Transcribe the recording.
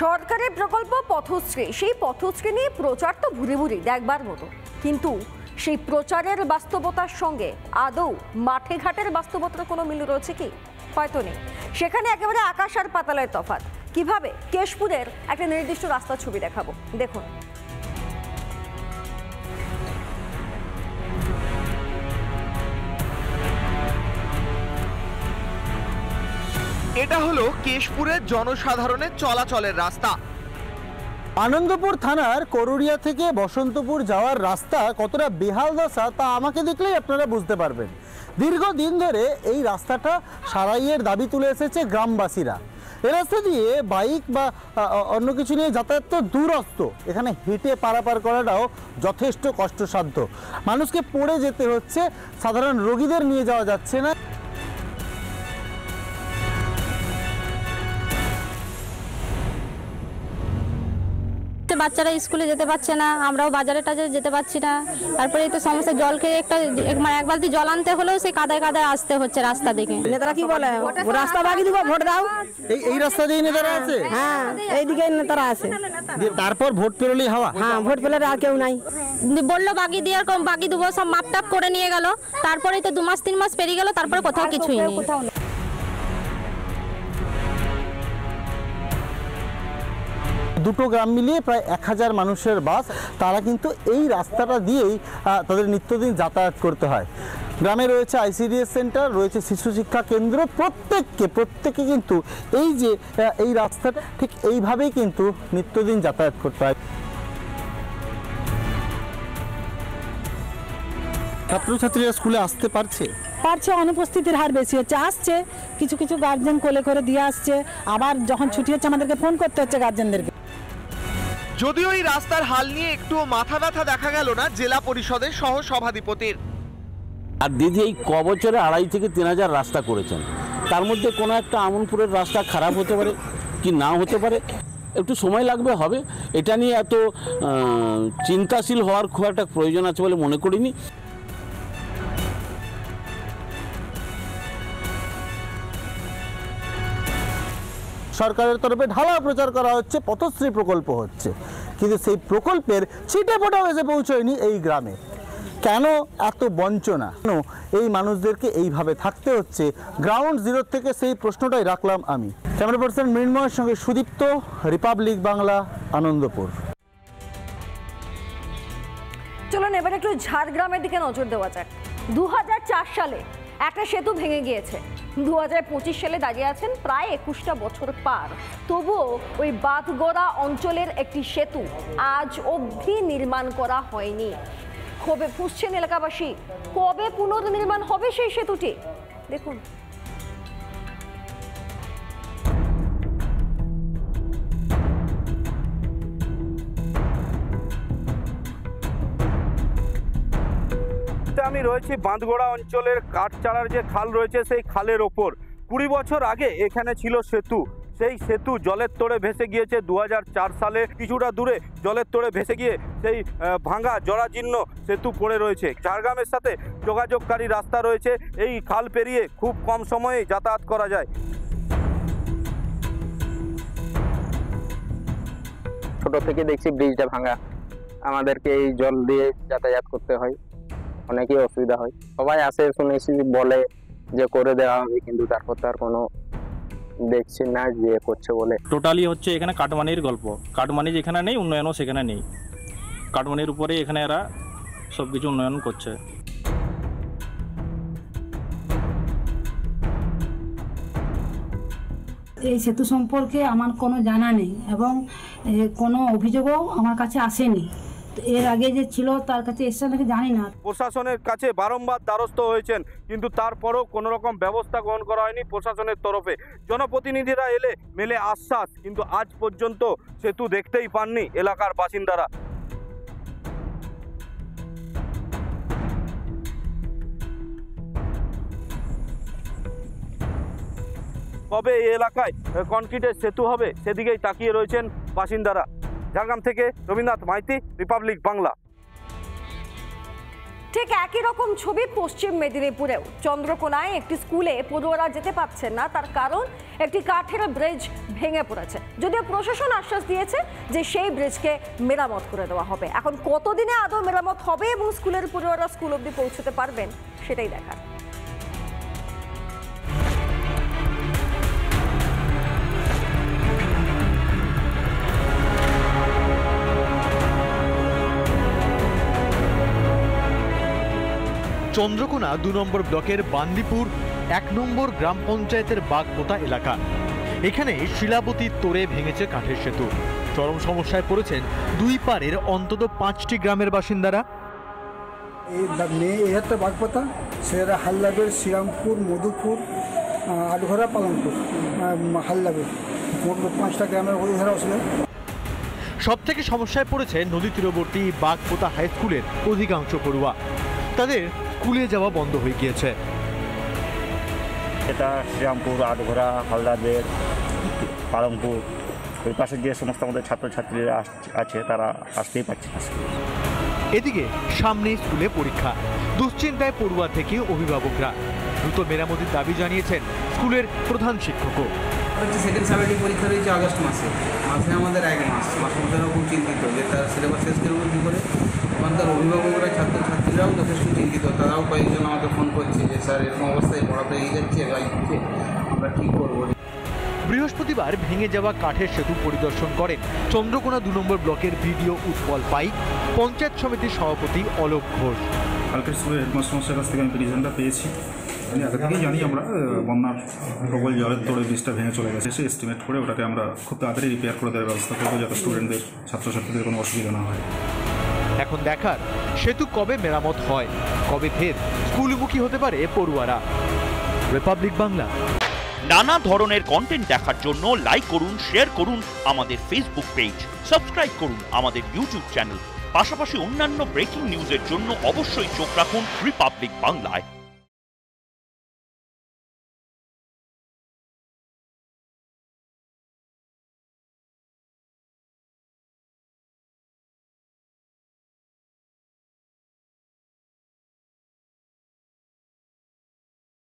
সরকারের প্রকল্প পথশ্রী, সেই পথশ্রী নিয়ে প্রচার তো ভুরি ভুরি দেখবার মতো, কিন্তু সেই প্রচারের বাস্তবতার সঙ্গে আদৌ মাঠে ঘাটের বাস্তবতার কোনো মিল রয়েছে কি? হয়তো নেই। সেখানে একেবারে আকাশ আর পাতালের তফাৎ। কিভাবে কেশপুরের একটা নির্দিষ্ট রাস্তার ছবি দেখাবো, দেখুন। এটা হলো কেশপুরের জনসাধারণের চলাচলের রাস্তা। আনন্দপুর থানার করুড়িয়া থেকে বসন্তপুর যাওয়ার রাস্তা কতটা বেহাল দশা তা আমাকে দেখলেই আপনারা বুঝতে পারবেন। দীর্ঘদিন ধরে এই রাস্তাটা সারাইয়ের দাবি তুলে এসেছে গ্রামবাসীরা। এ রাস্তা দিয়ে বাইক বা অন্য কিছু নিয়ে যাতায়াত তো দূরস্থ, এখানে হেঁটে পারাপার করাটাও যথেষ্ট কষ্টসাধ্য। মানুষকে পড়ে যেতে হচ্ছে, সাধারণ রোগীদের নিয়ে যাওয়া যাচ্ছে না। বাচ্চারা স্কুলে যেতে পারছে না, আমরাও বাজারে টাজারে যেতে পারছি না। তারপরে এই তো সমস্যা, জল খেয়ে এক বালতি জল আনতে হলেও সেই কাদায় কাদায় আসতে হচ্ছে রাস্তা দেখে। নেতারা কি বলে, রাস্তা বাগিয়ে দিব, ভোট দাও। এই রাস্তা দিয়ে নেতারা আছে? হ্যাঁ, এইদিকে নেতারা আছে। তারপর ভোট পেরোলেই হাওয়া? হ্যাঁ, ভোট পেলে আর কেউ নাই। বললো বাগিয়ে দিয়ে এরকম বাগিয়ে দেবো, সব মাপটাপ করে নিয়ে গেল। তারপরে তো 2 মাস 3 মাস পেরিয়ে গেল, তারপরে কোথাও কিছুই নেই। দুটো গ্রাম মিলিয়ে প্রায় 1000 মানুষের বাস, তারা কিন্তু এই রাস্তাটা দিয়েই তাদের নিত্যদিন যাতায়াত করতে হয়। গ্রামে রয়েছে ICDS সেন্টার, রয়েছে শিশু শিক্ষা কেন্দ্র, প্রত্যেকে কিন্তু এই রাস্তাটা ঠিক এইভাবেই কিন্তু নিত্যদিন যাতায়াত করতে হয়। ছাত্রছাত্রীরা স্কুলে আসতে পারছে? অনুপস্থিতির হার বেশি হচ্ছে। আসছে কিছু কিছু গার্জেন কোলে করে দিয়ে আসছে, আবার যখন ছুটি হচ্ছে আমাদেরকে ফোন করতে হচ্ছে গার্জেনদেরকে। যদিও এই রাস্তার হাল নিয়ে একটুও মাথা ব্যথা দেখা গেল না জেলা পরিষদের সহ সভাধিপতির। আর দিদি এই ক বছরে 2,500 থেকে 3,000 রাস্তা করেছেন, তার মধ্যে কোনো একটা আমনপুরের রাস্তা খারাপ হতে পারে কি না হতে পারে, একটু সময় লাগবে, হবে। এটা নিয়ে এত চিন্তাশীল হওয়ার খুব একটা প্রয়োজন আছে বলে মনে করিনি। সরকারের তরফে ঢালা প্রচার করা হচ্ছে, পথশ্রী প্রকল্প হচ্ছে, কিন্তু সেই প্রকল্পের ছিটে ফোঁটাও এসে পৌঁছয়নি এই গ্রামে। কেন এত বঞ্চনা? কেন এই মানুষদেরকে এইভাবে থাকতে হচ্ছে? গ্রাউন্ড জিরো থেকে সেই প্রশ্নটাই রাখলাম আমি। ক্যামেরা পার্সন মৃন্ময়ের সঙ্গে সুদীপ্ত, রিপাবলিক বাংলা, আনন্দপুর। চলুন এবার একটু ঝাড়গ্রামের দিকে নজর দেওয়া যাক। 2004 সালে একটা সেতু ভেঙে গিয়েছে, 2025 সালে দাঁড়িয়ে আছেন প্রায় 21টা বছর পার, তবুও ওই বাঁধগড়া অঞ্চলের একটি সেতু আজ অবধি নির্মাণ করা হয়নি। ক্ষোভে ফুঁসছেন এলাকাবাসী। কবে পুনর্নির্মাণ হবে সেই সেতুটি, দেখুন। আমি রয়েছি বাঁধগড়া অঞ্চলের কাঠচাড়ার যে খাল রয়েছে সেই খালের ওপর। 20 বছর আগে এখানে ছিল সেতু, সেই সেতু জলের তোড়ে ভেসে গিয়েছে 2004 সালে। কিছুটা দূরে জলের তোড়ে ভেসে গিয়ে সেই ভাঙা জরাজীর্ণ সেতু পড়ে রয়েছে। ঝাড়গ্রামের সাথে যোগাযোগকারী রাস্তা রয়েছে, এই খাল পেরিয়ে খুব কম সময়ে যাতায়াত করা যায়। ছোট থেকে দেখছি ব্রিজটা ভাঙা, আমাদেরকে এই জল দিয়ে যাতায়াত করতে হয়, অনেকই অসুবিধা হয়। সবাই আসে, শুনেছি বলে যে করে দেওয়া হবে, কিন্তু তারপর তো আর কোনো দেখছি না যে করছে বলে। টোটালি হচ্ছে এখানে কাটমানির গল্প। কাটমানি যেখানে নেই, উন্নয়নও সেখানে নেই। কাটমানির উপরে এখানে এরা সব কিছু উন্নয়ন করছে। এই সেতু সম্পর্কে আমার কোনো জানা নেই এবং কোনো অভিযোগও আমার কাছে আসেনি। এর আগে যে ছিল তার কাছে এসে নাকি জানি না। প্রশাসনের কাছে বারংবার দ্বারস্থ হয়েছেন, কিন্তু তারপরও কোনো রকম ব্যবস্থা গ্রহণ করা হয়নি প্রশাসনের তরফে। জনপ্রতিনিধিরা এলে মেলে আশ্বাস, কিন্তু আজ পর্যন্ত সেতু দেখতেই পাননি এলাকার বাসিন্দারা। কবে এই এলাকায় কনক্রিটের সেতু হবে সেদিকেই তাকিয়ে রয়েছেন বাসিন্দারা। ঝাড়গ্রাম থেকে রবীন্দ্রনাথ মাইতি, রিপাবলিক বাংলা। ঠিক একই রকম ছবি পশ্চিম মেদিনীপুরেও। চন্দ্রকোনায় একটি স্কুলে পড়ুয়ারা যেতে পারছেন না, তার কারণ একটি কাঠের ব্রিজ ভেঙে পড়েছে। যদিও প্রশাসন আশ্বাস দিয়েছে যে সেই ব্রিজকে মেরামত করে দেওয়া হবে। এখন কতদিনে আদৌ মেরামত হবে এবং স্কুলের পড়ুয়ারা স্কুল অবধি পৌঁছতে পারবেন সেটাই দেখার। চন্দ্রকোনা 2 নম্বর ব্লকের বান্দিপুর 1 নম্বর গ্রাম পঞ্চায়েতের বাগপোতা এলাকা। এখানে শিলাবতীর তোড়ে ভেঙেছে কাঠের সেতু। চরম সমস্যায় পড়েছেন দুই পারের অন্তত 5টি গ্রামের বাসিন্দারা। এই একটা বাগপোতা, সেটা হাল্লাবের, শ্রীরামপুর, মধুপুর, আটঘরা, পালনপুর, হাল্লাবের, মোট 5টা গ্রামের ওইধারা ছিল। সব থেকে সমস্যায় পড়েছে নদী তীরবর্তী বাগপোতা হাই স্কুলের অধিকাংশ পড়ুয়া। তাদের স্কুলে যাওয়া বন্ধ হয়ে গিয়েছে। এটা শ্রীরামপুর, আটঘরা, হালদাবের, পালনপুর, ওই পাশে যে সমস্ত আমাদের ছাত্রছাত্রীরা আছে তারা আসতেই পারছে না। এদিকে সামনে স্কুলে পরীক্ষা, দুশ্চিন্তায় পড়ুয়া থেকে অভিভাবকরা। দ্রুত মেরামতির দাবি জানিয়েছেন স্কুলের প্রধান শিক্ষকও। সেকেন্ড সাবজেক্ট পরীক্ষা রয়েছে আগস্ট মাসে আমাদের 1 মাস মাস্টারমশাইরাও খুব চিন্তিত যে তার সিলেবাস শেষ করবো কী করে। এবং তার অভিভাবকরা, ছাত্রছাত্রীরাও যথেষ্ট চিন্তিত। তারাও কয়েকজন আমাকে ফোন করছে যে স্যার এরকম অবস্থায় পড়াতে এগিয়ে যাচ্ছে, আমরা কী করবো। বৃহস্পতিবার ভেঙে যাওয়া কাঠের সেতু পরিদর্শন করেন চন্দ্রকোনা 2 নম্বর ব্লকের বিডিও উৎপল পাইক, পঞ্চায়েত সমিতির সভাপতি অলোক ঘোষ। কালকে স্কুলের হেডমাস্টারমশাইয়ের কাছ থেকে আমি পিটিশনটা পেয়েছি। আগে থেকেই জানি আমরা বন্যার প্রবল জলের তোড়ে ব্রিজটা ভেঙে চলে গেছে। সে এস্টিমেট করে ওটাকে আমরা খুব তাড়াতাড়ি রিপেয়ার করে দেওয়ার ব্যবস্থা করবো, যাতে স্টুডেন্টদের, ছাত্রছাত্রীদের কোনো অসুবিধা না হয়। এখন দেখার সেতু কবে মেরামত হয়, কবে ফের স্কুলমুখী হতে পারে পড়ুয়ারা। রিপাবলিক বাংলা। নানা ধরনের কন্টেন্ট দেখার জন্য লাইক করুন, শেয়ার করুন আমাদের ফেসবুক পেজ, সাবস্ক্রাইব করুন আমাদের ইউটিউব চ্যানেল। পাশাপাশি অন্যান্য ব্রেকিং নিউজের জন্য অবশ্যই চোখ রাখুন রিপাবলিক বাংলায়।